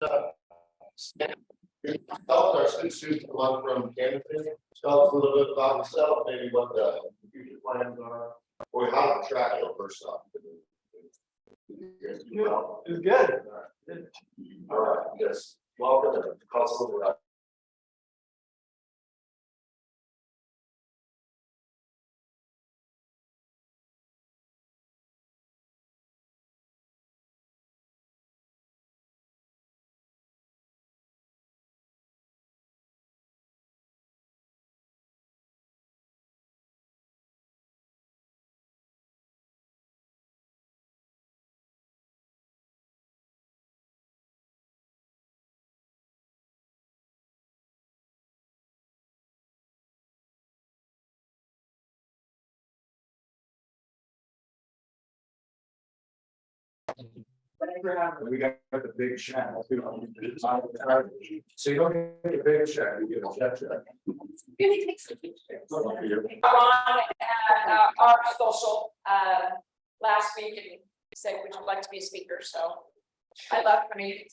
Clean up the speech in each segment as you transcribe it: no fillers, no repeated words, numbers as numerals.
Our students come up from Camdenton. Tell us a little bit about yourself, maybe what the future plans are, or how to track it first off. It's good. All right, yes. Welcome to Council. We got the big check. So you don't get the big check, you get a check. Really takes a picture. Ron at our social last week and said, would you like to be a speaker? So I love coming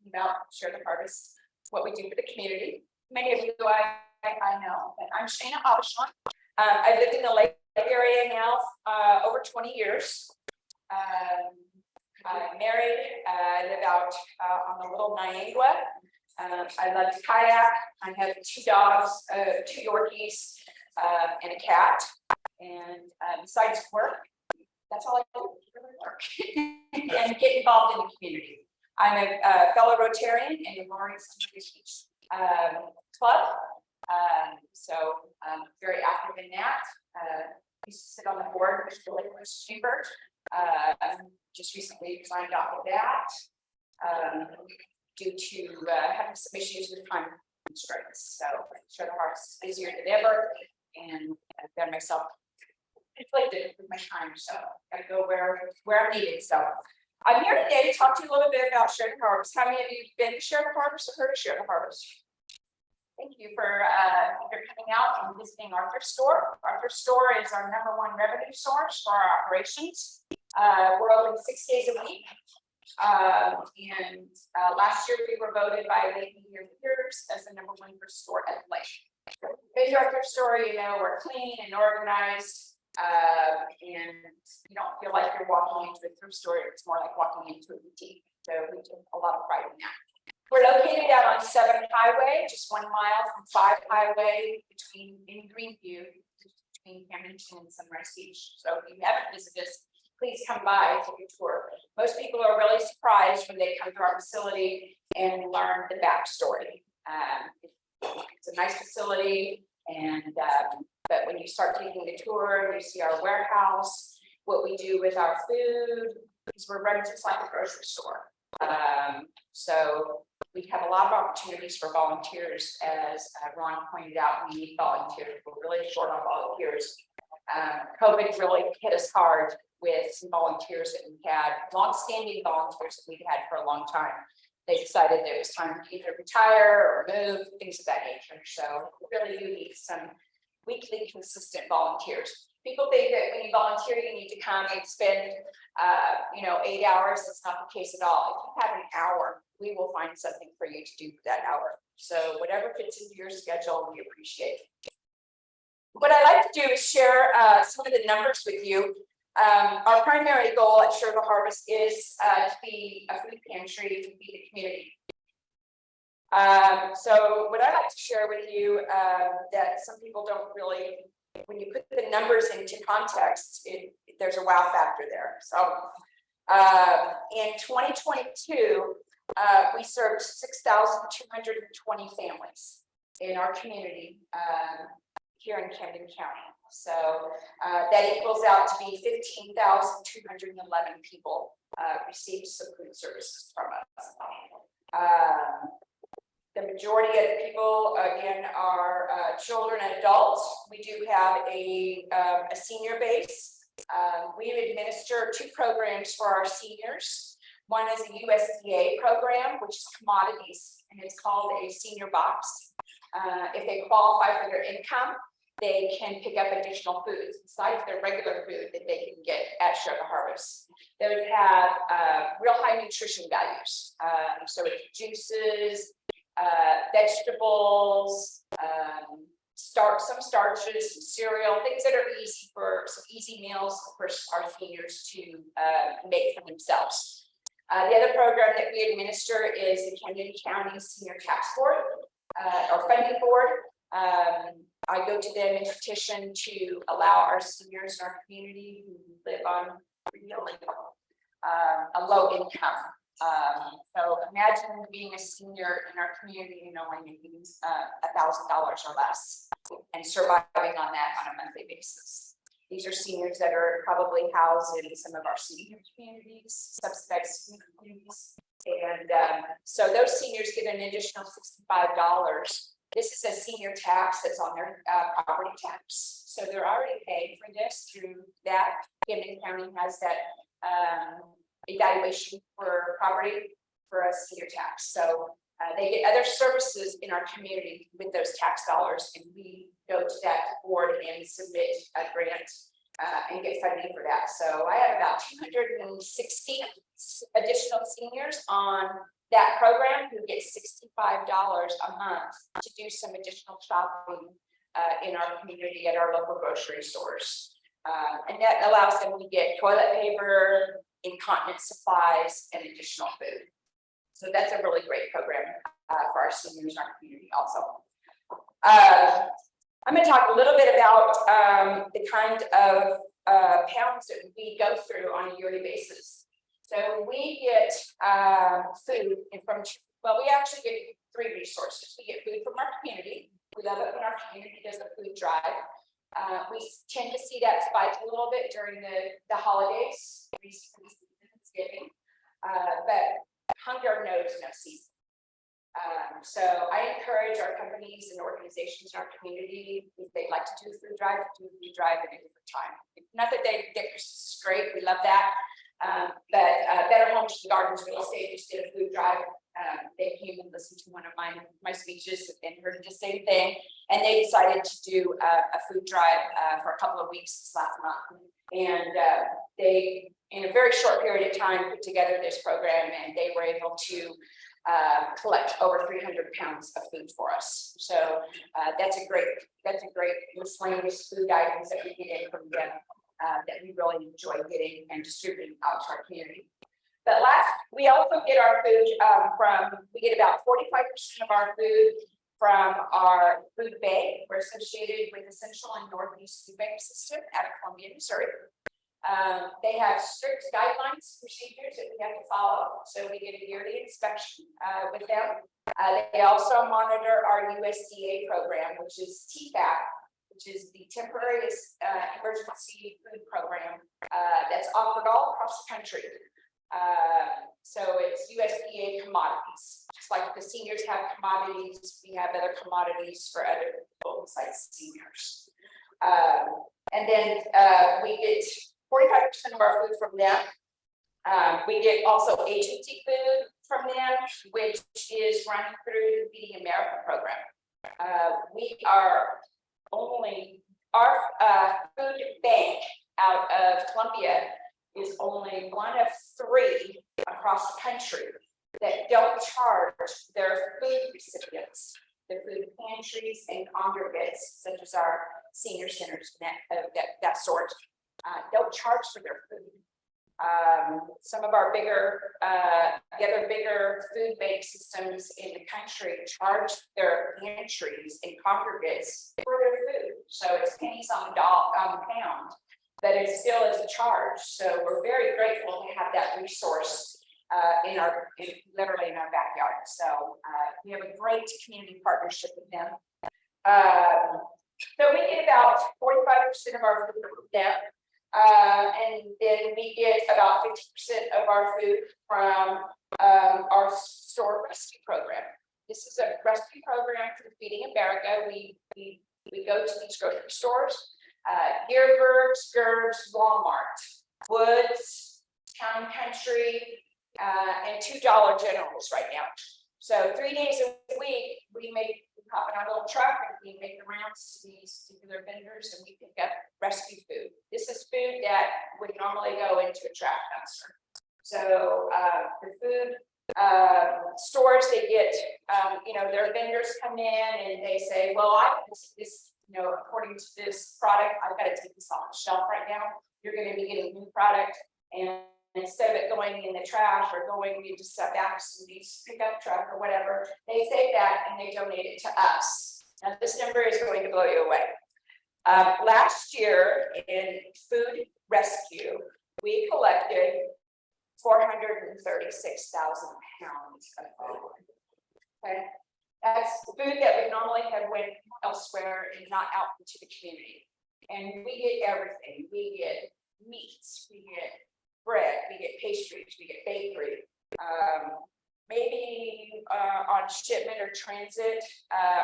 about Share the Harvest, what we do for the community. Many of you I know, and I'm Shana Aubuschon. I've lived in the Lake area now over 20 years. I'm married, I live out on the little Niagara. I love to kayak. I have 2 dogs, 2 Yorkies, and a cat. And besides work, that's all I do, really work. And get involved in the community. I'm a fellow Rotarian in the Lawrence Beach Club. So I'm very active in that. Used to sit on the board with the Lakewood Chamber. Just recently resigned off of that due to having some issues with time constraints. So Share the Harvest is busier than ever, and I've got myself inflated with my time. So I gotta go where I'm needed. So I'm here today to talk to you a little bit about Share the Harvest. How many of you have been to Share the Harvest or heard of Share the Harvest? Thank you for coming out and visiting our thrift store. Our thrift store is our #1 revenue source for our operations. We're open 6 days a week. And last year we were voted by Lake Media Readers as the #1 thrift store at the lake. In our thrift store, you know, we're clean and organized. And you don't feel like you're walking into a thrift store. It's more like walking into a boutique. So we take a lot of pride in that. We're located out on 7 Highway, just 1 mile from 5 Highway in Greenview, between Camdenton and Sunrise Beach. So if you haven't visited us, please come by, take a tour. Most people are really surprised when they come to our facility and learn the backstory. It's a nice facility, and but when you start taking the tour, you see our warehouse, what we do with our food, because we're run just like a grocery store. So we have a lot of opportunities for volunteers. As Ron pointed out, we need volunteers. We're really short on volunteers. COVID really hit us hard with some volunteers that we had, long-standing volunteers that we've had for a long time. They decided that it was time to either retire or move, things of that nature. So we really do need some weekly consistent volunteers. People think that when you volunteer, you need to come and spend 8 hours. That's not the case at all. If you have an hour, we will find something for you to do for that hour. So whatever fits into your schedule, we appreciate. What I like to do is share some of the numbers with you. Our primary goal at Share the Harvest is to be a food pantry to feed the community. So what I like to share with you that some people don't really, when you put the numbers into context, there's a wow factor there. So in 2022, we served 6,220 families in our community here in Camden County. So that equals out to be 15,211 people received some food services from us. The majority of the people, again, are children and adults. We do have a senior base. We administer 2 programs for our seniors. One is a USDA program, which is commodities, and it's called a senior box. If they qualify for their income, they can pick up additional foods besides their regular food that they can get at Sugar Harvest. They would have real high nutrition values. So it's juices, vegetables, some starches, some cereal, things that are easy for some easy meals for our seniors to make for themselves. The other program that we administer is the Camden County Senior Tax Board or Funding Board. I go to them and petition to allow our seniors in our community who live on a low income. So imagine being a senior in our community and only making $1,000 or less and surviving on that on a monthly basis. These are seniors that are probably housed in some of our senior communities, subsidized senior communities. And so those seniors get an additional $65. This is a senior tax that's on their property tax. So they're already paying for this through that. Camden County has that evaluation for property for a senior tax. So they get other services in our community with those tax dollars, and we go to that board and submit a grant and get funding for that. So I have about 260 additional seniors on that program who get $65 a month to do some additional shopping in our community at our local grocery stores. And that allows them to get toilet paper, incontinence supplies, and additional food. So that's a really great program for our seniors in our community also. I'm going to talk a little bit about the kind of pounds that we go through on a yearly basis. So we get food from, well, we actually get 3 resources. We get food from our community. We love it when our community does a food drive. We tend to see that spike a little bit during the holidays, Thanksgiving, but hunger knows no season. So I encourage our companies and organizations in our community, if they'd like to do a food drive at a different time. Not that they get Christmas is great, we love that. But Better Homes and Gardens Real Estate just did a food drive. They came and listened to one of my speeches and heard the same thing. And they decided to do a food drive for a couple of weeks this last month. And they, in a very short period of time, put together this program, and they were able to collect over 300 pounds of food for us. So that's a great miscellaneous food items that we get in from them that we really enjoy getting and distributing out to our community. But we also get our food we get about 45% of our food from our food bank. We're associated with the Central and Northeast Food Bank System out of Columbia, Missouri. They have strict guidelines, procedures that we have to follow. So we get a yearly inspection with them. They also monitor our USDA program, which is TFAP, which is the Temporary Emergency Food Program that's offered all across the country. So it's USDA commodities. Just like the seniors have commodities, we have other commodities for other people besides seniors. And then we get 45% of our food from them. We get also agency food from them, which is run through the Feeding America program. Our food bank out of Columbia is only one of 3 across the country that don't charge their food recipients, the food pantries and congregates, such as our senior centers, that sort, don't charge for their food. Some of our the other bigger food bank systems in the country charge their pantries and congregates for their food. So it's pennies on the pound, but it still is a charge. So we're very grateful to have that resource literally in our backyard. So we have a great community partnership with them. So we get about 45% of our food from them. And then we get about 50% of our food from our store rescue program. This is a rescue program for Feeding America. We go to these grocery stores, Gearburg's, Ger's, Walmart, Woods, Town Country, and $2 Generals right now. So 3 days a week, we make hop in our little truck and we make the rounds to these particular vendors and we pick up rescue food. This is food that would normally go into a trash dumpster. So the food stores, they get, their vendors come in and they say, well, I this, according to this product, I've got to take this off the shelf right now. You're going to be getting new product, and instead of it going in the trash or going into back to somebody's pickup truck or whatever, they take that and they donate it to us. Now this number is going to blow you away. Last year in food rescue, we collected 436,000 pounds of food. Okay, that's food that would normally have went elsewhere and not out into the community. And we get everything. We get meats, we get bread, we get pastries, we get bakery. Maybe on shipment or transit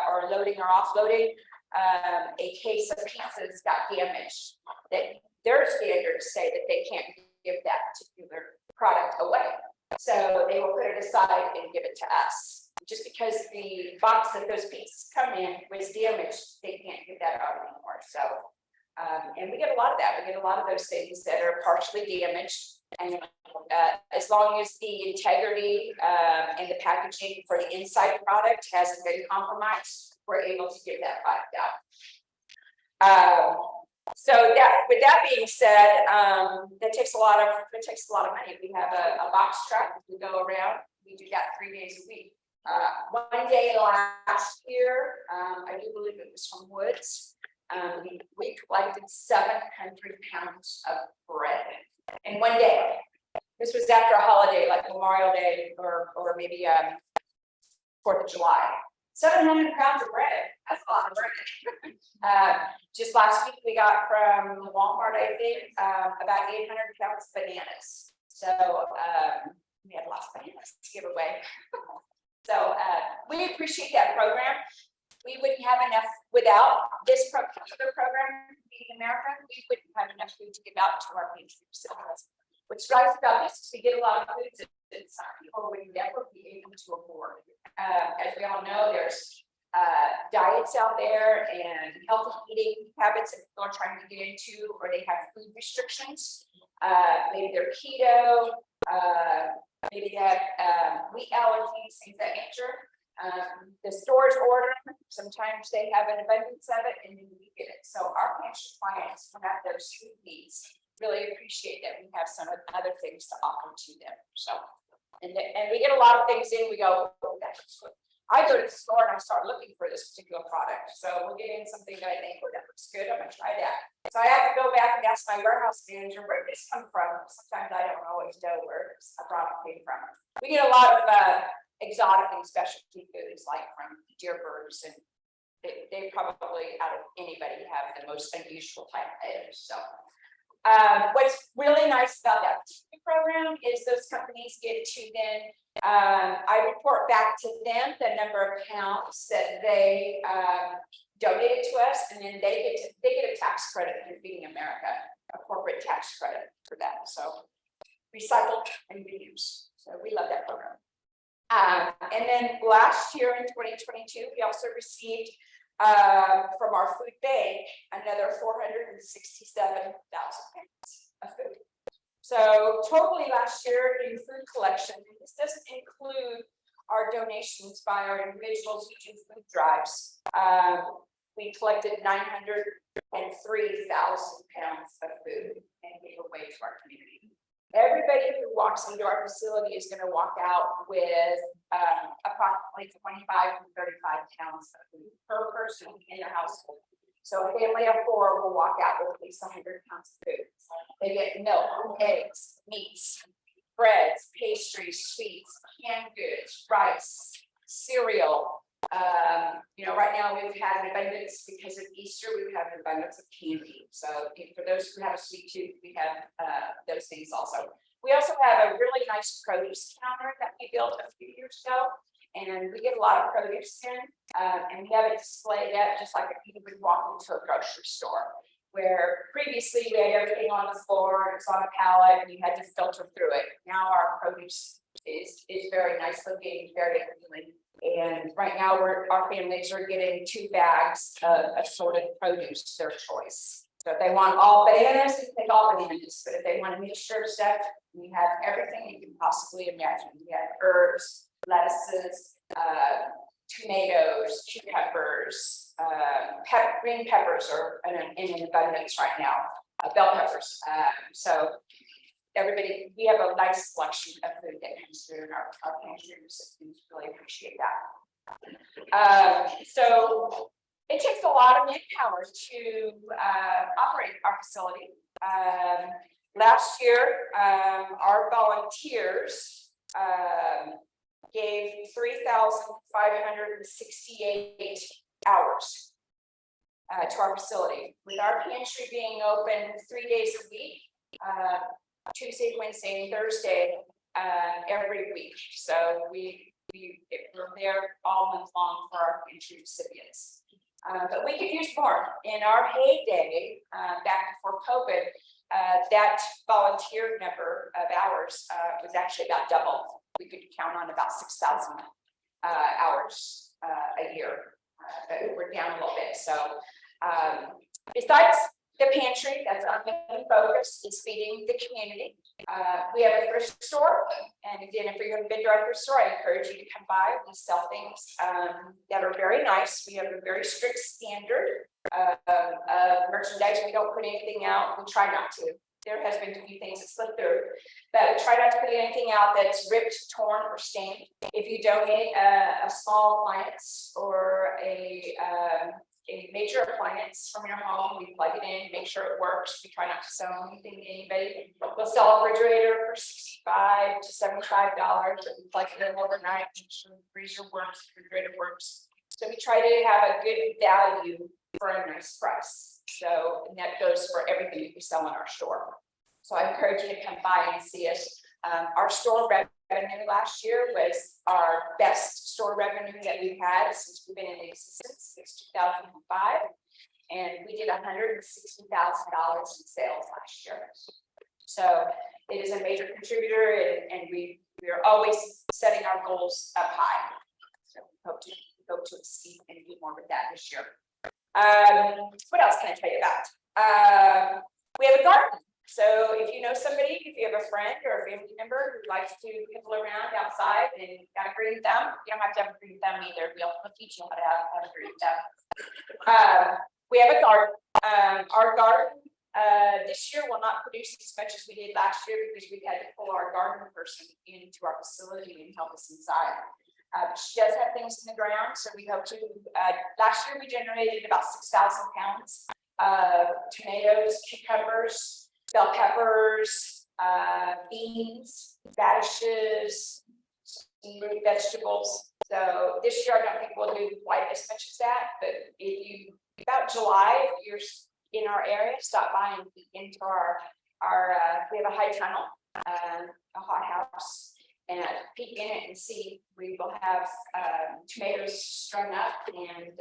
or loading or offloading, a case of pizzas got damaged. That their standards say that they can't give that particular product away. So they will put it aside and give it to us. Just because the box that those pizzas come in was damaged, they can't give that out anymore. So, and we get a lot of that. We get a lot of those things that are partially damaged. And as long as the integrity and the packaging for the inside product hasn't been compromised, we're able to give that product out. So that, with that being said, that takes a lot of money. We have a box truck. We go around. We do that 3 days a week. One day last year, I do believe it was from Woods. We collected 700 pounds of bread in one day. This was after a holiday like Memorial Day or maybe 4th of July. 700 pounds of bread. That's a lot of bread. Just last week, we got from Walmart, I think, about 800 pounds of bananas. So we have lots of bananas to give away. So we appreciate that program. We wouldn't have enough without this particular program in America. We wouldn't have enough food to give out to our pantry facilities. What's nice about this is we get a lot of foods that some people would never be able to afford. As we all know, there's diets out there and healthy eating habits that people are trying to get into, or they have food restrictions. Maybe they're keto, maybe they have wheat allergies, things of that nature. The stores order them. Sometimes they have an abundance of it and then we get it. So our pantry clients who have those food needs really appreciate that we have some other things to offer to them. So, and we get a lot of things in, we go, oh, that's good. I go to the store and I start looking for this particular product. So we'll get in something that I think, oh, that looks good, I'm gonna try that. So I have to go back and ask my warehouse manager where this come from. Sometimes I don't always know where a product came from. We get a lot of exotic and specialty foods like from Deerbirds, and they probably out of anybody have the most unusual type of items. So what's really nice about that program is those companies get to then I report back to them the number of pounds that they donated to us, and then they get a tax credit for Feeding America, a corporate tax credit for that. So recycle and reuse. So we love that program. And then last year in 2022, we also received from our food bank another 467,000 pounds of food. So totally last year in food collection, this doesn't include our donations by our individuals who do food drives. We collected 903,000 pounds of food and gave away to our community. Everybody who walks into our facility is going to walk out with approximately 25 to 35 pounds of food per person in their household. So a family of 4 will walk out with at least 100 pounds of food. They get milk, eggs, meats, breads, pastries, sweets, canned goods, rice, cereal. Right now we've had an abundance because of Easter. We've had an abundance of candy. So for those who have a sweet tooth, we have those things also. We also have a really nice produce counter that we built a few years ago, and we get a lot of produce in, and we have it displayed up just like if you would walk into a grocery store, where previously we had everything on the floor, it's on a pallet, and you had to filter through it. Now our produce is very nice looking, very appealing. And And right now, our families are getting 2 bags of assorted produce, their choice. So if they want all bananas, they take all bananas, but if they want a mixture of stuff, we have everything you can possibly imagine. We have herbs, lettuces, tomatoes, cucumbers, green peppers are in abundance right now, bell peppers. So everybody, we have a nice selection of food that comes through in our pantry recipients. Really appreciate that. So it takes a lot of manpower to operate our facility. Last year, our volunteers gave 3,568 hours to our facility, with our pantry being open 3 days a week, Tuesday, Wednesday, and Thursday every week. So we're there all month long for our pantry recipients. But we could use more. In our heyday, back before COVID, that volunteer number of hours was actually about double. We could count on about 6,000 hours a year, but we're down a little bit. So besides the pantry, that's our main focus, is feeding the community. We have a thrift store, and again, if you're going to been to our thrift store, I encourage you to come by. We sell things that are very nice. We have a very strict standard of merchandise. We don't put anything out. We try not to. There has been a few things that slip through, but we try not to put anything out that's ripped, torn, or stained. If you donate a small appliance or a major appliance from your home, we plug it in, make sure it works. We try not to sell anything to anybody. We'll sell a refrigerator for $65 to $75, but we plug it in overnight, make sure the freezer works, refrigerator works. So we try to have a good value for a nice price. So, and that goes for everything that we sell in our store. So I encourage you to come by and see us. Our store revenue last year was our best store revenue that we've had since we've been in existence since 2005, and we did $160,000 in sales last year. So it is a major contributor, and we are always setting our goals up high. So we hope to exceed and do more with that this year. What else can I tell you about? We have a garden. So if you know somebody, if you have a friend or a family member who likes to pickle around outside and got a green thumb, you don't have to have a green thumb either. We'll teach you how to have a green thumb. We have a garden. Our garden this year will not produce as much as we did last year because we had to pull our garden person into our facility and help us inside. She does have things in the ground, so we hope to. Last year we generated about 6,000 pounds of tomatoes, cucumbers, bell peppers, beans, radishes, root vegetables. So this year I don't think we'll do quite as much as that, but if you about July, if you're in our area, stop by and peek into our we have a high tunnel, a hot house, and peek in it and see. We will have tomatoes strung up, and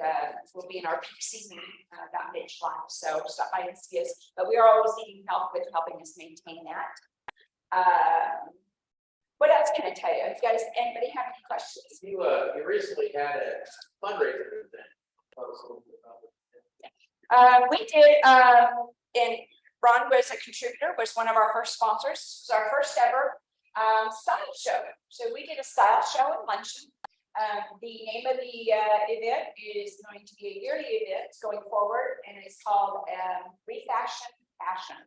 we'll be in our peak season about mid-July. So stop by and see us. But we are always needing help with helping us maintain that. What else can I tell you? If you guys, anybody have any questions? You recently had a fundraiser event. We did, and Ron was a contributor, was one of our first sponsors. It was our first ever style show. So we did a style show and luncheon. The name of the event is going to be a yearly event going forward, and it's called Refashion Fashion.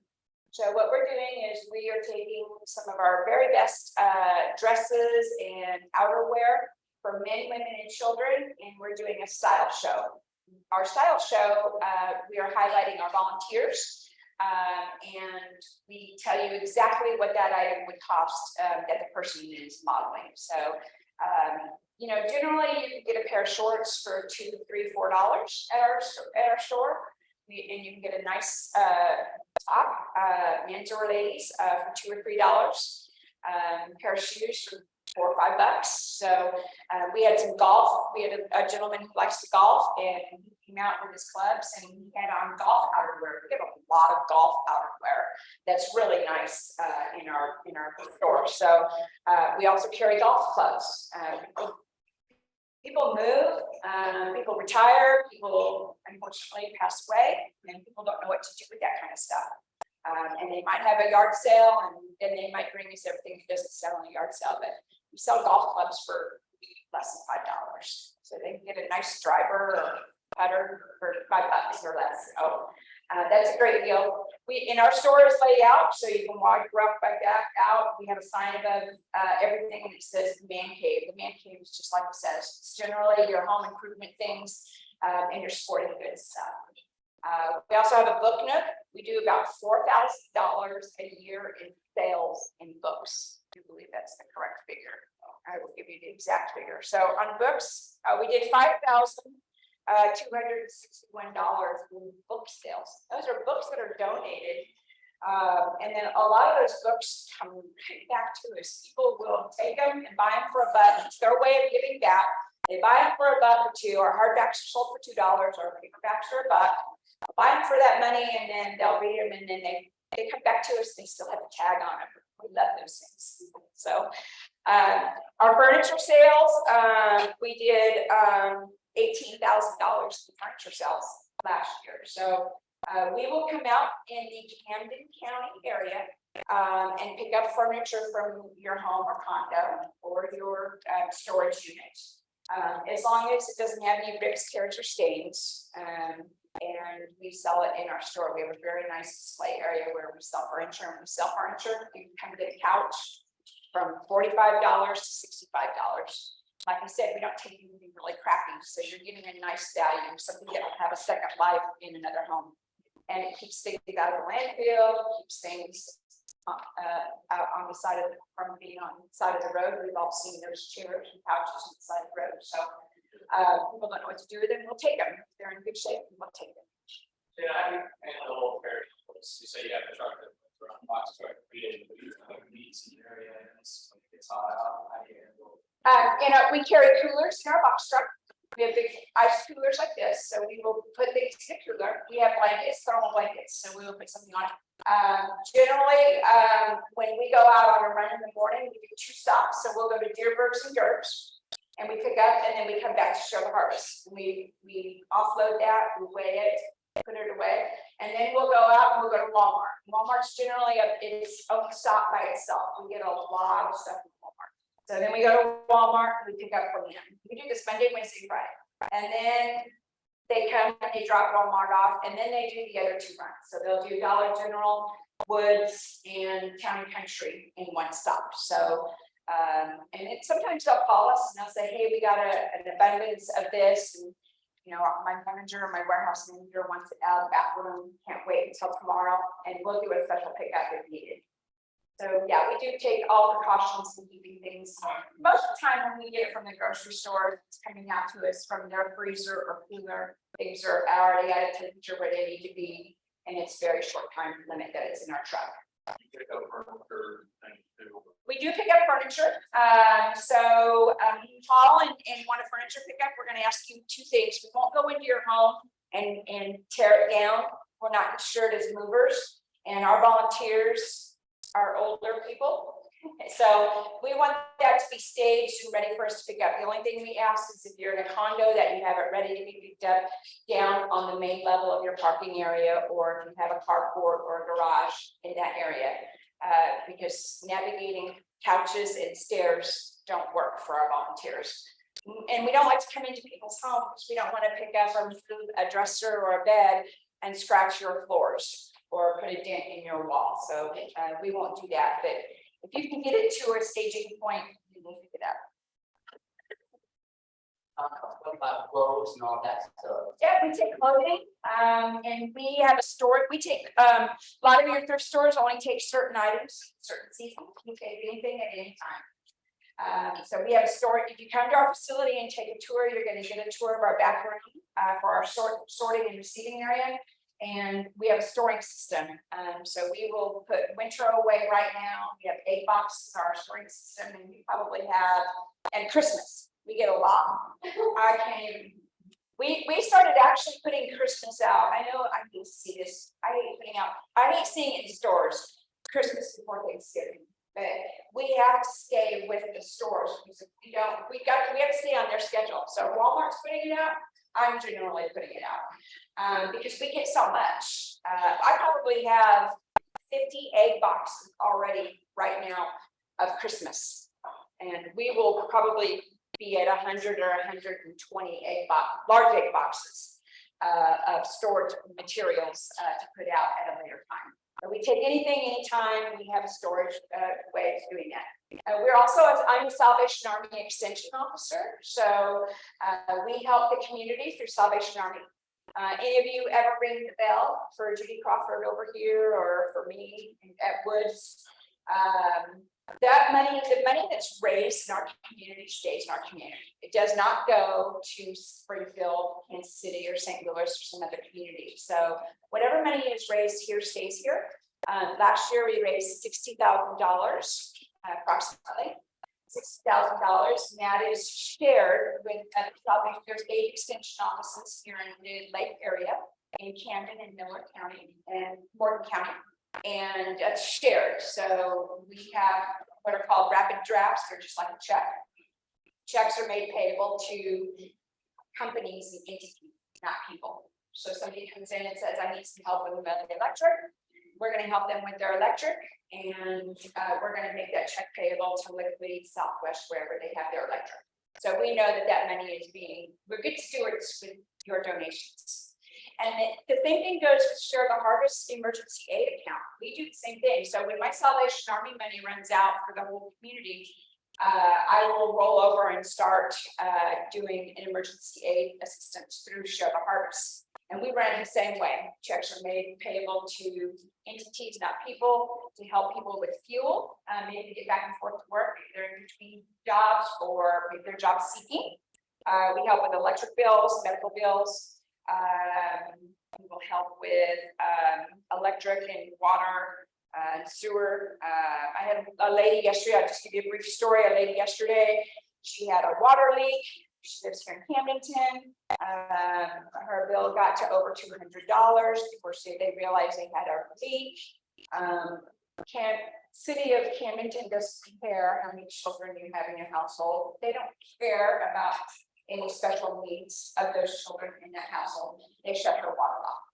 So what we're doing is we are taking some of our very best dresses and outerwear for men, women, and children, and we're doing a style show. Our style show, we are highlighting our volunteers, and we tell you exactly what that item would cost that the person is modeling. So, you know, generally you can get a pair of shorts for $2, $3, $4 at our store, and you can get a nice top, men's or ladies, for $2 or $3. Pair of shoes for $4 or $5. So we had some golf. We had a gentleman who likes to golf, and he came out with his clubs and he had on golf outerwear. We have a lot of golf outerwear that's really nice in our store. So we also carry golf clubs. People People move, people retire, people unfortunately pass away, and people don't know what to do with that kind of stuff. And they might have a yard sale, and then they might bring us everything that doesn't sell in a yard sale, but we sell golf clubs for less than $5. So they can get a nice driver or putter for $5 or less. So that's a great deal. In our store is laid out, so you can walk right back out. We have a sign above everything, and it says man cave. The man cave is just like it says. It's generally your home improvement things and your sporting goods stuff. We also have a book nook. We do about $4,000 a year in sales in books. I do believe that's the correct figure. I will give you the exact figure. So on books, we did $5,261 in book sales. Those are books that are donated. And then a lot of those books come right back to us. People will take them and buy them for $1. It's their way of giving back. They buy them for $1 or $2. Our hardbacks are sold for $2. Our paperbacks are $1. Buy them for that money, and then they'll read them, and then they come back to us. They still have a tag on them. We love those things. So our furniture sales, we did $18,000 in furniture sales last year. So we will come out in the Camden County area and pick up furniture from your home or condo or your storage unit, as long as it doesn't have any rips, tears, or stains. And we sell it in our store. We have a very nice display area where we sell furniture. And we sell furniture. You can come get a couch from $45 to $65. Like I said, we don't take anything really crappy, so you're getting a nice value, something that will have a second life in another home. And it keeps things out of the landfill, keeps things out on the side of from being on the side of the road. We've all seen those chairs and couches on the side of the road. So people don't know what to do with them. We'll take them. If they're in good shape, we'll take them. Yeah, I mean, a little fair. You say you have a truck that runs box truck, needs an area, and it's hot out. We carry coolers in our box truck. We have big ice coolers like this, so we will put things in the cooler. We have blankets, thermal blankets, so we will put something on it. Generally, when we go out on a run in the morning, we do 2 stops. So we'll go to Deerbergs and Gerbs, and we pick up, and then we come back to show the harvest. We offload that, we weigh it, put it away, and then we'll go out and we'll go to Walmart. Walmart's generally its own stop by itself. We get a lot of stuff from Walmart. So then we go to Walmart and we pick up from them. We do this Monday, Wednesday, Friday. And then they come and they drop Walmart off, and then they do the other 2 runs. So they'll do Dollar General, Woods, and Town and Country in one stop. So and sometimes they'll call us and they'll say, hey, we got an abundance of this, and my manager, my warehouse manager wants it out of the back room, can't wait until tomorrow, and we'll do a special pickup if needed. So yeah, we do take all precautions in keeping things. Most of the time when we get it from the grocery store, it's coming out to us from their freezer or cooler. Things are already at a temperature where they need to be, and it's very short time limit that it's in our truck. We do pick up furniture. So you call and want a furniture pickup, we're going to ask you 2 things. We won't go into your home and tear it down. We're not insured as movers, and our volunteers are older people. So we want that to be staged and ready for us to pick up. The only thing we ask is if you're in a condo that you have it ready to be picked up down on the main level of your parking area, or if you have a carport or a garage in that area, because navigating couches and stairs don't work for our volunteers. And we don't like to come into people's homes. We don't want to pick up or move a dresser or a bed and scratch your floors or put a dent in your wall. So we won't do that. But if you can get it to a staging point, we will pick it up. What about clothes and all that stuff? Yeah, we take clothing, and we have a store. We take a lot of your thrift stores only take certain items, certain seasons. You can take anything at any time. So we have a store. If you come to our facility and take a tour, you're going to get a tour of our back room for our sorting and receiving area. And we have a storing system. So we will put winter away right now. We have 8 boxes for our storing system, and we probably have, and Christmas, we get a lot. I can't even, we started actually putting Christmas out. I know I need to see this. I hate seeing it in stores Christmas before Thanksgiving. But we have to stay with the stores, because if we don't, we have to stay on their schedule. So if Walmart's putting it out, I'm generally putting it out. Because we get so much. I probably have 50 egg boxes already right now of Christmas. And we will probably be at 100 or 120 large egg boxes of stored materials to put out at a later time. But we take anything, anytime. We have a storage way of doing that. We're also, I'm a Salvation Army Extension Officer, so we help the community through Salvation Army. Any of you ever ring the bell for Judy Crawford over here, or for me at Woods? That money, the money that's raised in our community stays in our community. It does not go to Springfield, Kansas City, or St. Louis, or some other community. So whatever money is raised here stays here. Last year we raised $60,000, approximately $60,000, and that is shared with there's 8 extension offices here in the Lake area, in Camden and Miller County and Morgan County. And it's shared. So we have what are called rapid drafts. They're just like a check. Checks are made payable to companies and entities, not people. So somebody comes in and says, I need some help with the electric. We're going to help them with their electric, and we're going to make that check payable to Liquid, Southwest, wherever they have their electric. So we know that that money is we're good stewards with your donations. And the same thing goes with Share the Harvest emergency aid account. We do the same thing. So when my Salvation Army money runs out for the whole community, I will roll over and start doing an emergency aid assistance through Share the Harvest. And we run it the same way. Checks are made payable to entities, not people, to help people with fuel, maybe to get back and forth to work, either in between jobs or if they're job seeking. We help with electric bills, medical bills. We will help with electric and water and sewer. I had a lady yesterday, I'll just give you a brief story. A lady yesterday, she had a water leak. She lives here in Camdenton. Her bill got to over $200 before they realized they had a leak. City of Camdenton doesn't care how many children you have in your household. They don't care about any special needs of those children in that household. They shut her water off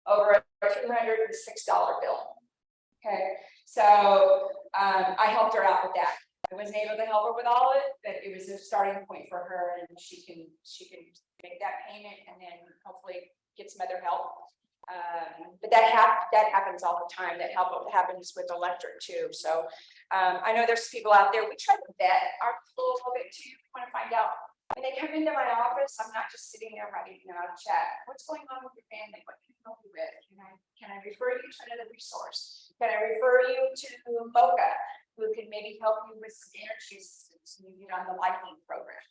over a $206 bill. Okay, so I helped her out with that. I wasn't able to help her with all of it, but it was a starting point for her, and she can make that payment and then hopefully get some other help. But that happens all the time. That happens with electric too. So I know there's people out there. We try to vet our people a little bit too. We want to find out. When they come into my office, I'm not just sitting there writing out a chat. What's going on with your family? What can I help you with? Can I refer you to another resource? Can I refer you to Mocha, who can maybe help you with some energy assistance when you get on the lighting program?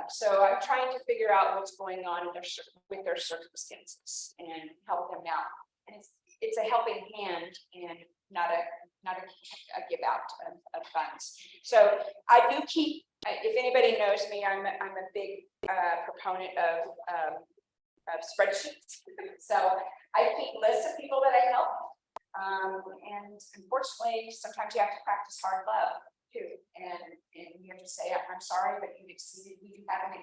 So I'm trying to figure out what's going on with their circumstances and help them out. And it's a helping hand and not a give out of funds. So I do keep. If anybody knows me, I'm a big proponent of spreadsheets. So I keep lists of people that I help. And unfortunately, sometimes you have to practice hard love too. And you have to say, I'm sorry, but you've exceeded, you have $300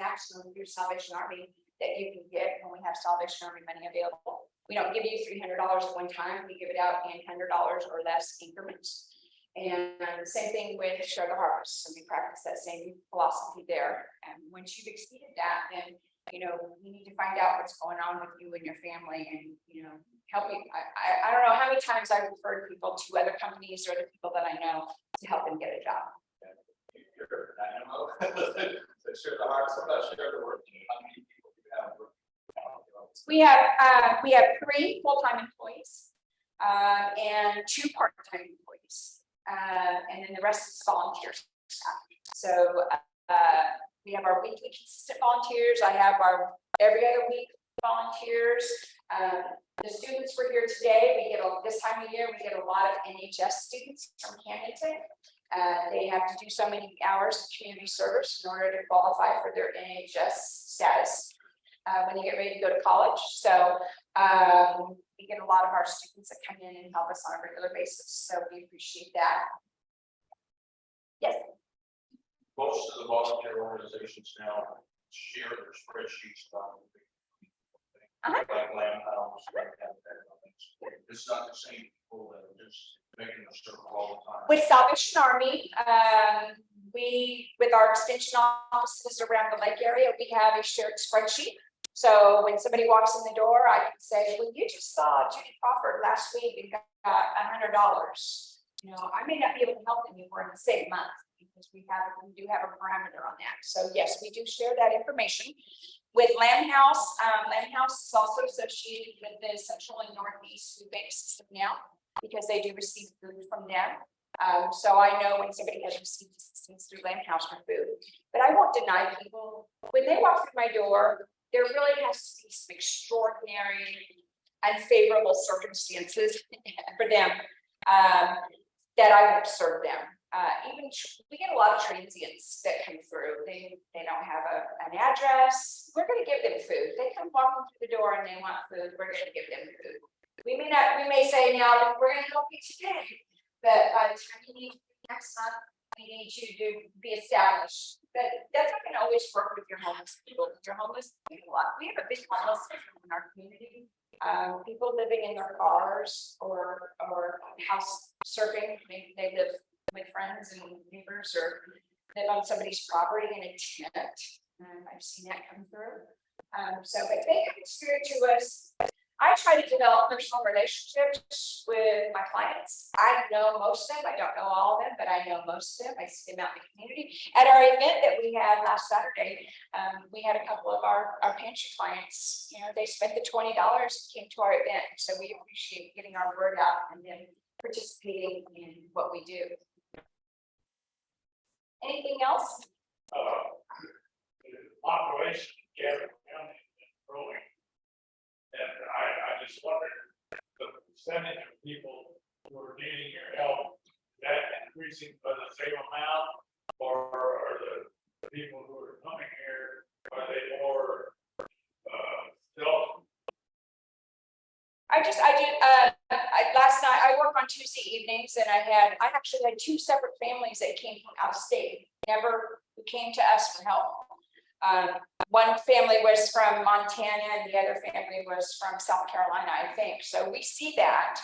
maximum through Salvation Army that you can get when we have Salvation Army money available. We don't give you $300 at one time. We give it out in $100 or less increments. And same thing with Share the Harvest. So we practice that same philosophy there. And once you've exceeded that, then we need to find out what's going on with you and your family, and help you. I don't know how many times I've referred people to other companies or other people that I know to help them get a job. Share the Harvest. What about Share the Work? How many people do you have? We have 3 full-time employees and 2 part-time employees. And then the rest is volunteers. So we have our weekly consistent volunteers. I have our every other week volunteers. The students were here today. This time of year, we get a lot of NHS students from Camdenton. They have to do so many hours of community service in order to qualify for their NHS status. when they get ready to go to college. So we get a lot of our students that come in and help us on a regular basis. So we appreciate that. Yes. Most of the volunteer organizations now share their spreadsheets about. Like land house, like that. It's not the same people that are just making a circle all the time. With Salvation Army, with our extension offices around the lake area, we have a shared spreadsheet. So when somebody walks in the door, I can say, well, you just saw Judy Crawford last week and got $100. You know, I may not be able to help them anymore in the same month because we do have a parameter on that. So yes, we do share that information. With Land House, Land House is also associated with the Central and Northeast Food Bank System now because they do receive food from them. So I know when somebody has received assistance through Land House for food, but I won't deny people when they walk through my door, there really has to be some extraordinary, unfavorable circumstances for them that I won't serve them. Even we get a lot of transients that come through. They don't have an address. We're going to give them food. They come walking through the door and they want food. We're going to give them food. We may say now we're going to help you today, but by the time you need next month, we need you to be established. But that's not going to always work with your homeless people. Your homeless people, we have a big homeless in our community. People living in their cars or house surfing. They live with friends and neighbors or live on somebody's property in a tent. I've seen that come through. So but they come through to us. I try to develop personal relationships with my clients. I know most of them. I don't know all of them, but I know most of them. I see them out in the community. At our event that we had last Saturday, we had a couple of our pantry clients. You know, they spent the $20 and came to our event. So we appreciate getting our word out and then participating in what we do. Anything else? The population of Camden County is growing. And I just wondered the percentage of people who are needing your help, is that increasing by the same amount? Or are the people who are coming here, are they more self? Last night I work on Tuesday evenings and I actually had two separate families that came from out of state, who came to us for help. One family was from Montana and the other family was from South Carolina, I think. So we see that.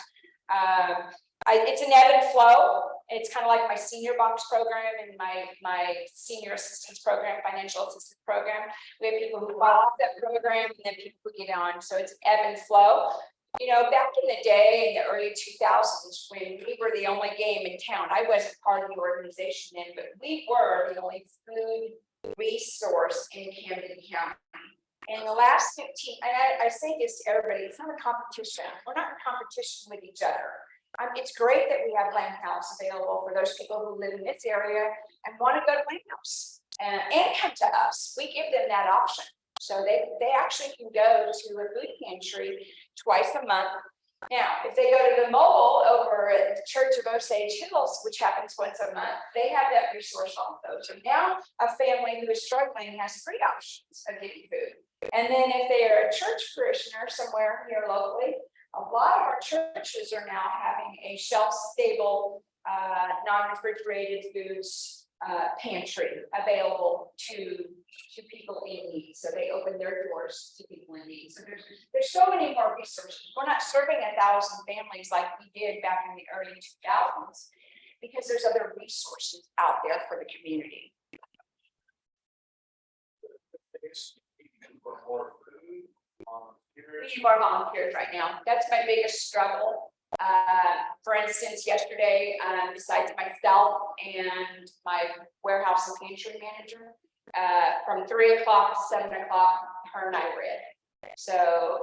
It's an ebb and flow. It's kind of like my senior box program and my senior assistance program, financial assistance program. We have people who fall off that program and then people who get on. So it's ebb and flow. You know, back in the day, in the early 2000s, when we were the only game in town, I wasn't part of the organization then, but we were the only food resource in Camden County. In the last 15, I say this to everybody, it's not a competition. We're not in competition with each other. It's great that we have Land House available for those people who live in this area and want to go to Land House and come to us. We give them that option. So they actually can go to a food pantry twice a month. Now, if they go to the mobile over at the Church of Osage Hills, which happens once a month, they have that resource also. So now a family who is struggling has 3 options of getting food. And then if they are a church parishioner somewhere here locally, a lot of our churches are now having a shelf-stable, non-refrigerated foods pantry available to people in need. So they open their doors to people in need. So there's so many more resources. We're not serving 1,000 families like we did back in the early 2000s because there's other resources out there for the community. We need more volunteers right now. That's my biggest struggle. For instance, yesterday, besides myself and my warehouse and pantry manager, from 3 o'clock to 7 o'clock, her and I read. So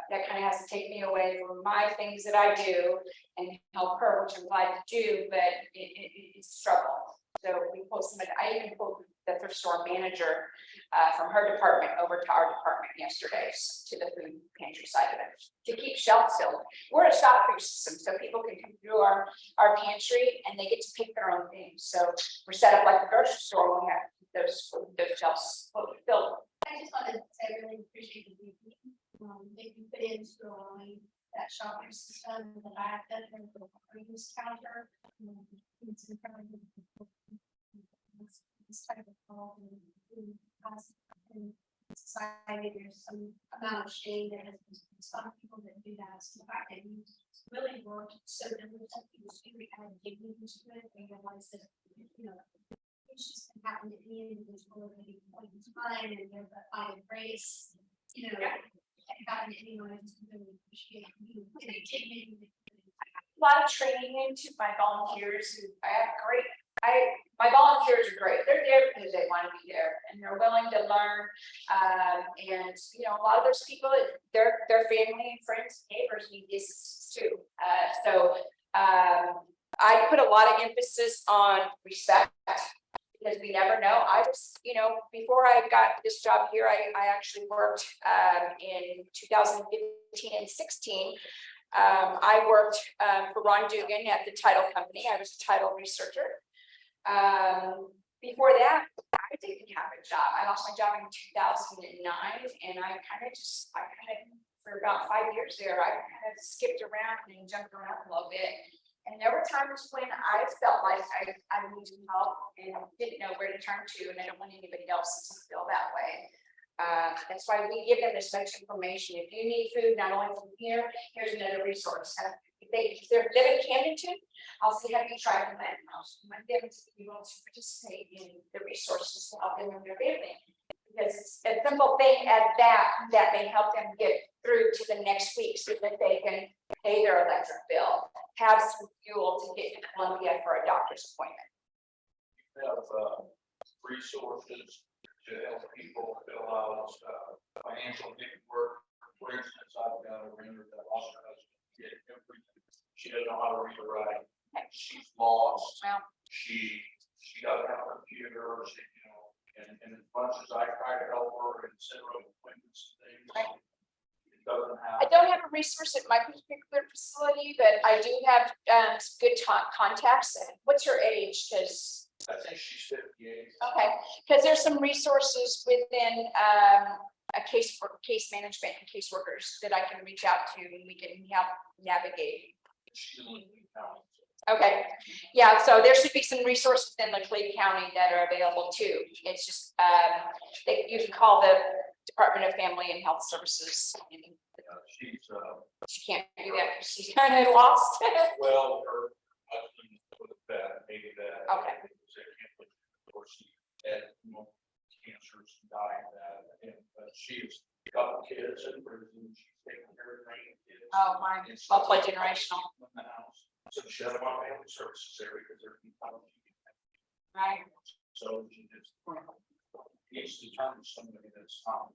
that kind of has to take me away from my things that I do and help her, which I'm glad to do, but it's a struggle. So we pulled somebody, I even pulled the thrift store manager from her department over to our department yesterday to the food pantry side of it to keep shelves filled. We're a shop food system, so people can come through our pantry and they get to pick their own things. So we're set up like a grocery store. We have those shelves filled. I just wanted to say I really appreciate that shopping system in the back, that there's a previous counter. It's in front of this type of problem in society, there's some amount of shame that has been some people that do that. So the fact that you really worked so that we kind of dig into it and realize that, you know, it's just been happening at the end of this already point in time, and there's a fight of race, you know, gotten anyone, I just really appreciate you. A lot of training into my volunteers who I have great, my volunteers are great. They're there because they want to be there and they're willing to learn. And you know, a lot of those people, their family and friends, neighbors need this too. I put a lot of emphasis on respect because we never know. I was, you know, before I got this job here, I actually worked in 2015 and 16. I worked for Ron Dugan at the title company. I was a title researcher. Before that, I didn't have a job. I lost my job in 2009, and for about 5 years there, I kind of skipped around and jumped around a little bit. And there were times when I felt like I needed help and didn't know where to turn to, and I don't want anybody else to feel that way. That's why we give them this much information. If you need food, not only from here, here's another resource. If they're living in Camdenton, I'll say, have you tried the land house? You might be able to be able to participate in the resources to help them in their family. Because it's a simple thing as that may help them get through to the next week so that they can pay their electric bill, have some fuel to get to Columbia for a doctor's appointment. Have resources to help people fill out financial paperwork. For instance, I've got a renter that lost her husband. She doesn't know how to read or write. She's lost. Well, She doesn't have a computer, you know, and as much as I try to help her and set her up appointments and things, right. it doesn't have. I don't have a resource at my particular facility, but I do have some good contacts. What's your age? Because I think she's 58. okay, because there's some resources within a case management and caseworkers that I can reach out to and we can help navigate. She's in Lee County. Okay, yeah, so there should be some resources in Laclede County that are available too. It's just you can call the Department of Family and Health Services. She can't do that because she's kind of lost. Well, her husband was bad, maybe that. Okay. She had cancers and died of that, and she's got kids in prison. She's taking care of kids. Oh, my, multi-generational. In the house. So she doesn't want family services there because they're. Right. So she just needs to turn to somebody that's not.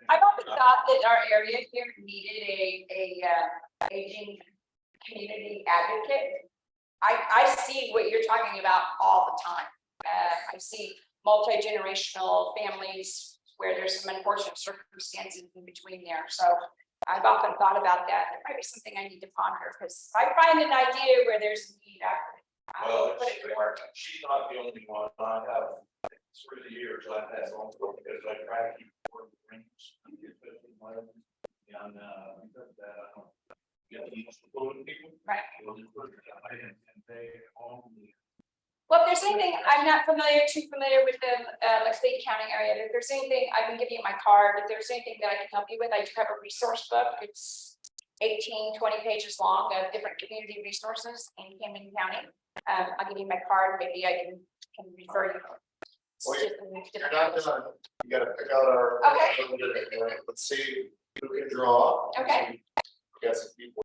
I've often thought that our area here needed a aging community advocate. I see what you're talking about all the time. I see multi-generational families where there's some unfortunate circumstances in between there. So I've often thought about that. That might be something I need to ponder because I find an idea where there's a need. Well, she's not the only one. I have, through the years, I've had one because I try to keep working rings. And because of that, I don't get the most important people. Right. And they only. Well, if there's anything, I'm not too familiar with the Laclede County area. If there's anything, I can give you my card. If there's anything that I can help you with, I do have a resource book. It's 18, 20 pages long of different community resources in Camden County. I'll give you my card. Maybe I can refer you. You're not done. You gotta pick out our. Okay. Let's see who can draw. Okay. We got some people